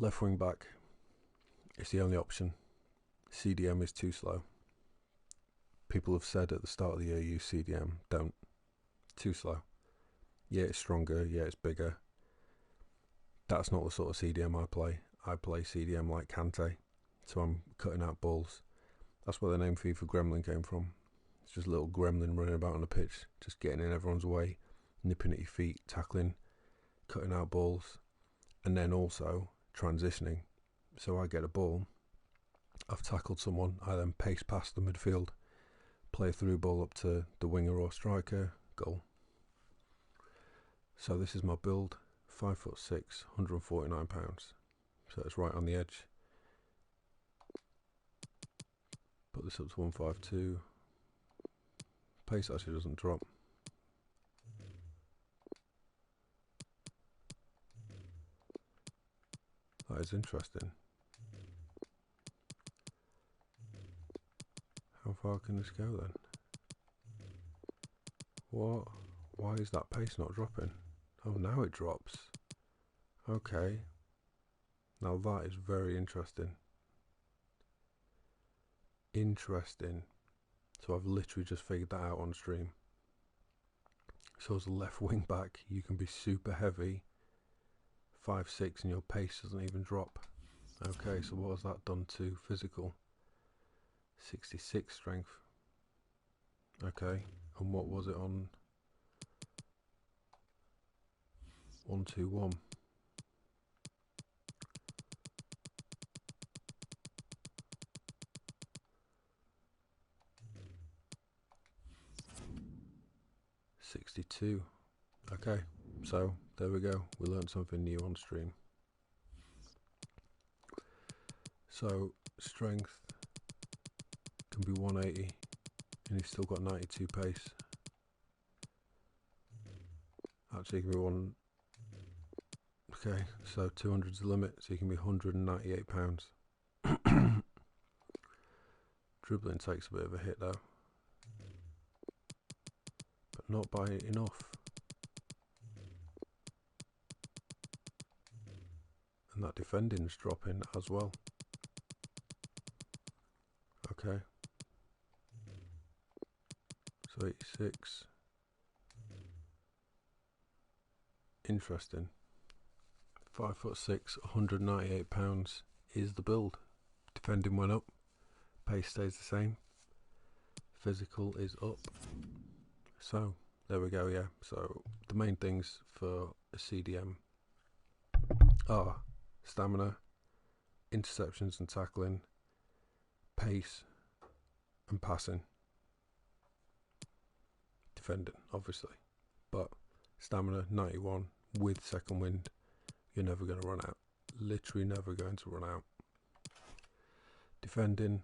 Left wing back. It's the only option. CDM is too slow. People have said at the start of the year, use CDM. Don't. Too slow. Yeah, it's stronger. Yeah, it's bigger. That's not the sort of CDM I play. I play CDM like Kante. So I'm cutting out balls. That's where the name FIFA Gremlin came from. It's just a little gremlin running about on the pitch, just getting in everyone's way, nipping at your feet, tackling, cutting out balls, and then also transitioning. So I get a ball, I've tackled someone, I then pace past the midfield, play a through ball up to the winger or striker, goal. So this is my build, 5'6", £149. So it's right on the edge. Put this up to 152. Pace actually doesn't drop. That is interesting. How far can this go then? What? Why is that pace not dropping? Oh, now it drops. Okay. Now that is very interesting. Interesting. So I've literally just figured that out on stream. So as a left wing back, you can be super heavy, 5'6", and your pace doesn't even drop. Okay, so what has that done to physical? 66 strength. Okay, and what was it on 121? $62. Okay, so there we go. We learned something new on stream. So strength can be 180, and he's still got 92 pace. Actually, it can be one. Okay, so 200's the limit, so he can be £198. Dribbling takes a bit of a hit though, but not by enough. And that defending's dropping as well. Okay. So 86. Interesting. 5'6", £198 is the build. Defending went up. Pace stays the same. Physical is up. So there we go. Yeah. So the main things for a CDM are stamina, interceptions and tackling, pace, and passing. Defending, obviously, but stamina 91 with second wind, you're never going to run out. Literally never going to run out. Defending,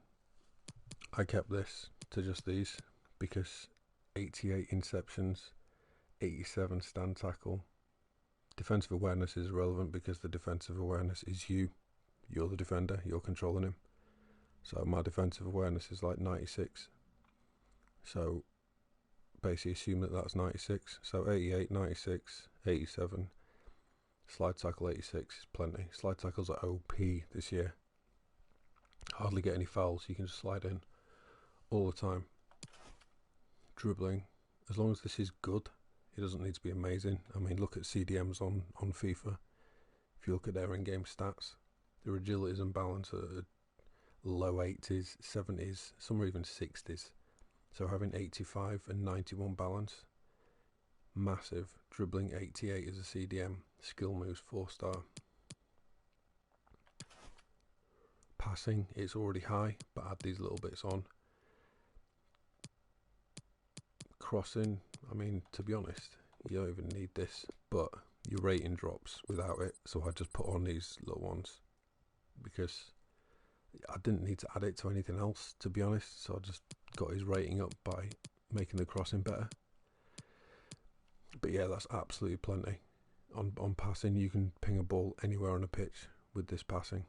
I kept this to just these because 88 interceptions, 87 stand tackle. Defensive awareness is irrelevant because the defensive awareness is you. You're the defender, you're controlling him. So my defensive awareness is like 96. So basically assume that that's 96. So 88, 96, 87. Slide tackle 86 is plenty. Slide tackles are OP this year. Hardly get any fouls, you can just slide in all the time. Dribbling, as long as this is good, it doesn't need to be amazing. I mean, look at CDMs on FIFA. If you look at their in-game stats, their agilities and balance are low 80s, 70s, some are even 60s. So having 85 and 91 balance, massive. Dribbling 88 as a CDM. Skill moves 4-star. Passing, it's already high, but add these little bits on. Crossing, I mean, to be honest, you don't even need this, but your rating drops without it, so I just put on these little ones because I didn't need to add it to anything else, to be honest, so I just got his rating up by making the crossing better. But yeah, that's absolutely plenty. On passing, you can ping a ball anywhere on a pitch with this passing.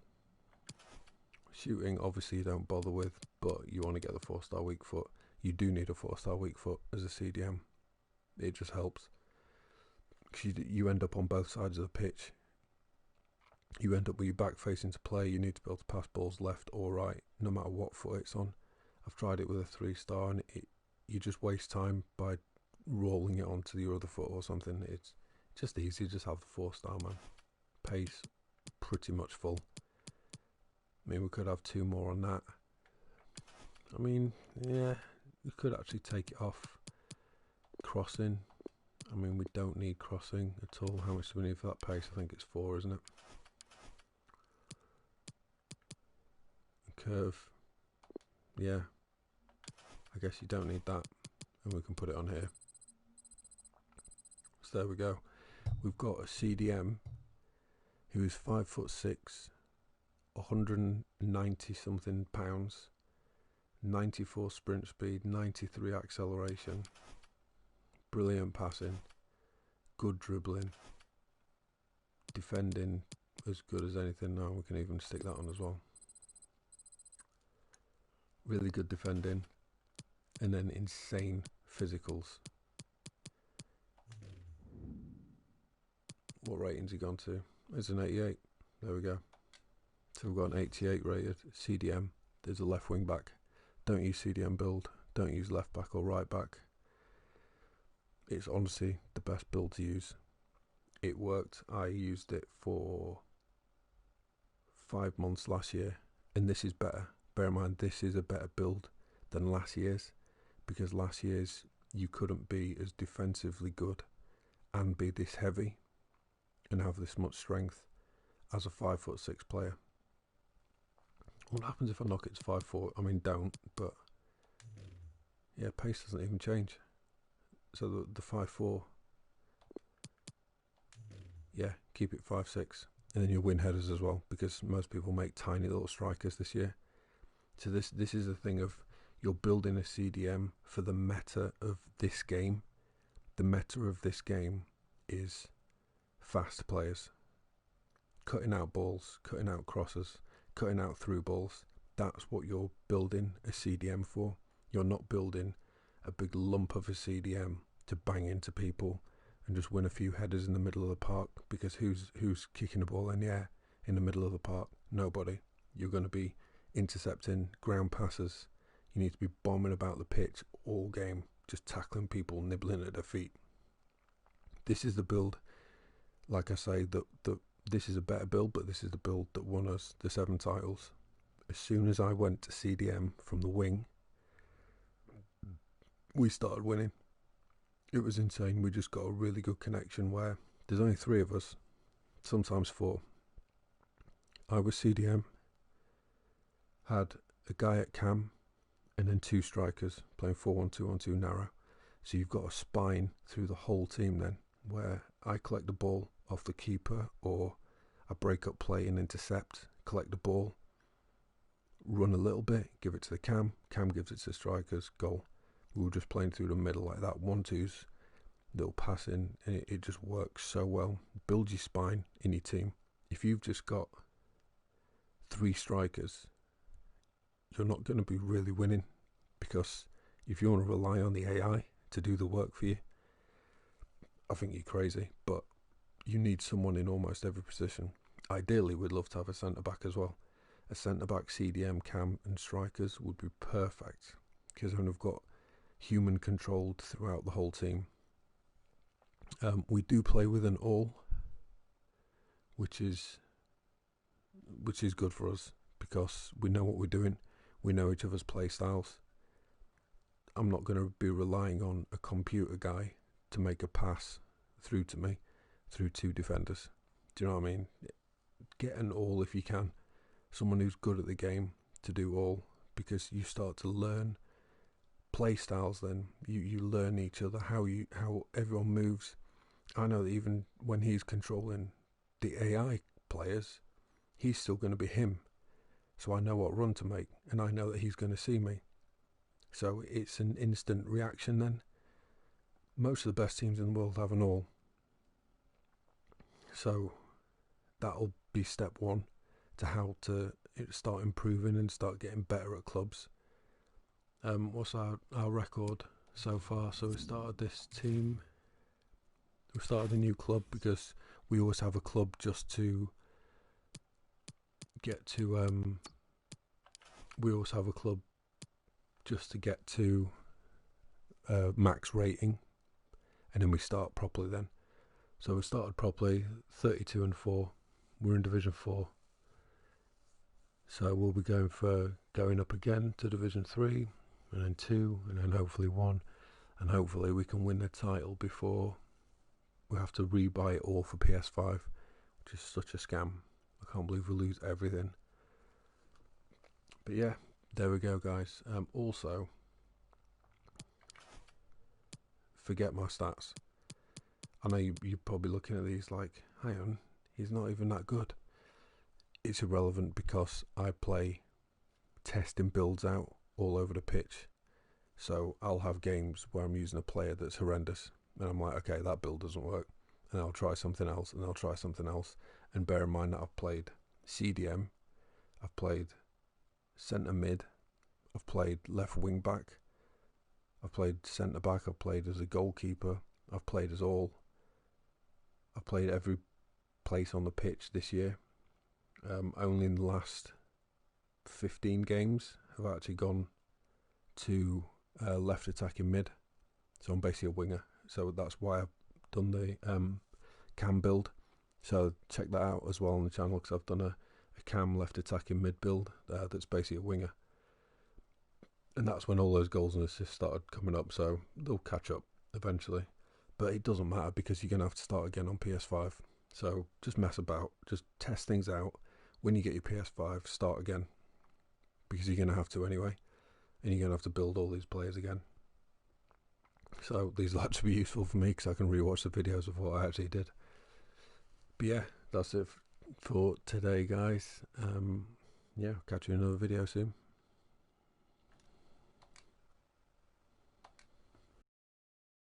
Shooting, obviously you don't bother with, but you want to get the 4-star weak foot. You do need a 4-star weak foot as a CDM. It just helps. You end up on both sides of the pitch. You end up with your back facing to play. You need to be able to pass balls left or right, no matter what foot it's on. I've tried it with a 3-star, and you just waste time by rolling it onto your other foot or something. It's just easy. Just have the 4-star, man. Pace pretty much full. I mean, we could have 2 more on that. I mean, yeah, we could actually take it off. Crossing. I mean, we don't need crossing at all. How much do we need for that pace? I think it's 4, isn't it? Curve. Yeah. I guess you don't need that. And we can put it on here. So there we go. We've got a CDM who is 5'6", 190 something pounds, 94 sprint speed, 93 acceleration, brilliant passing, good dribbling, defending as good as anything. Now we can even stick that on as well. Really good defending, and then insane physicals. What rating's he gone to? It's an 88. There we go. So we've got an 88 rated CDM. There's a left wing back. Don't use CDM build. Don't use left back or right back. It's honestly the best build to use. It worked. I used it for 5 months last year, and this is better. Bear in mind, this is a better build than last year's, because last year's you couldn't be as defensively good and be this heavy and have this much strength as a 5'6" player. What happens if I knock it to 5'4"? I mean, don't, but yeah, pace doesn't even change. So the 5'4", yeah, keep it 5'6", and then you'll win headers as well, because most people make tiny little strikers this year. So this is the thing of, you're building a CDM for the meta of this game. The meta of this game is fast players, cutting out balls, cutting out crosses, cutting out through balls. That's what you're building a CDM for. You're not building a big lump of a CDM to bang into people and just win a few headers in the middle of the park, because who's kicking the ball in the air in the middle of the park? Nobody. You're going to be intercepting ground passes. You need to be bombing about the pitch all game, just tackling people, nibbling at their feet. This is the build. Like I say, this is a better build, but this is the build that won us the 7 titles. As soon as I went to CDM from the wing, we started winning. It was insane. We just got a really good connection where there's only 3 of us, sometimes 4. I was CDM, had a guy at cam, and then 2 strikers playing 4-1-2-1-2 narrow. So you've got a spine through the whole team then, where I collect the ball off the keeper, or I break up play and intercept, collect the ball, run a little bit, give it to the cam gives it to the strikers, goal. We were just playing through the middle like that, 1-2s, little passing, and it just works so well. Build your spine in your team. If you've just got 3 strikers, you're not going to be really winning, because if you want to rely on the AI to do the work for you, I think you're crazy. But you need someone in almost every position. Ideally, we'd love to have a centre-back as well. A centre-back, CDM, cam and strikers would be perfect, because then we've got human controlled throughout the whole team. We do play with an all, which is good for us, because we know what we're doing. We know each other's play styles. I'm not going to be relying on a computer guy to make a pass through to me, through 2 defenders. Do you know what I mean? Get an all if you can. Someone who's good at the game to do all, because you start to learn play styles then. You learn each other, how everyone moves. I know that even when he's controlling the AI players, he's still going to be him. So I know what run to make, and I know that he's going to see me. So it's an instant reaction then. Most of the best teams in the world have an all. So that'll be step 1 to how to start improving and start getting better at clubs. What's our record so far? So we started this team. We started a new club because we always have a club just to get to. We also have a club just to get to max rating, and then we start properly then. So we started properly, 32 and 4. We're in Division 4. So we'll be going up again to Division 3, and then 2, and then hopefully 1. And hopefully we can win the title before we have to rebuy it all for PS5, which is such a scam. I can't believe we lose everything. But yeah, there we go, guys. Also, forget my stats. I know you're probably looking at these like, hang on, he's not even that good. It's irrelevant because I play testing builds out all over the pitch. So I'll have games where I'm using a player that's horrendous, and I'm like, okay, that build doesn't work, and I'll try something else, and I'll try something else. And bear in mind that I've played CDM, I've played centre mid, I've played left wing back, I've played centre back, I've played as a goalkeeper, I've played as all. I've played every place on the pitch this year. Only in the last 15 games have I actually gone to left attacking mid. So I'm basically a winger. So that's why I've done the cam build. So check that out as well on the channel, because I've done a cam left attacking mid build that's basically a winger. And that's when all those goals and assists started coming up. So they'll catch up eventually. But it doesn't matter because you're going to have to start again on PS5. So just mess about. Just test things out. When you get your PS5, start again. Because you're going to have to anyway. And you're going to have to build all these players again. So these will actually be useful for me because I can rewatch the videos of what I actually did. But yeah, that's it for today, guys. Yeah, catch you in another video soon.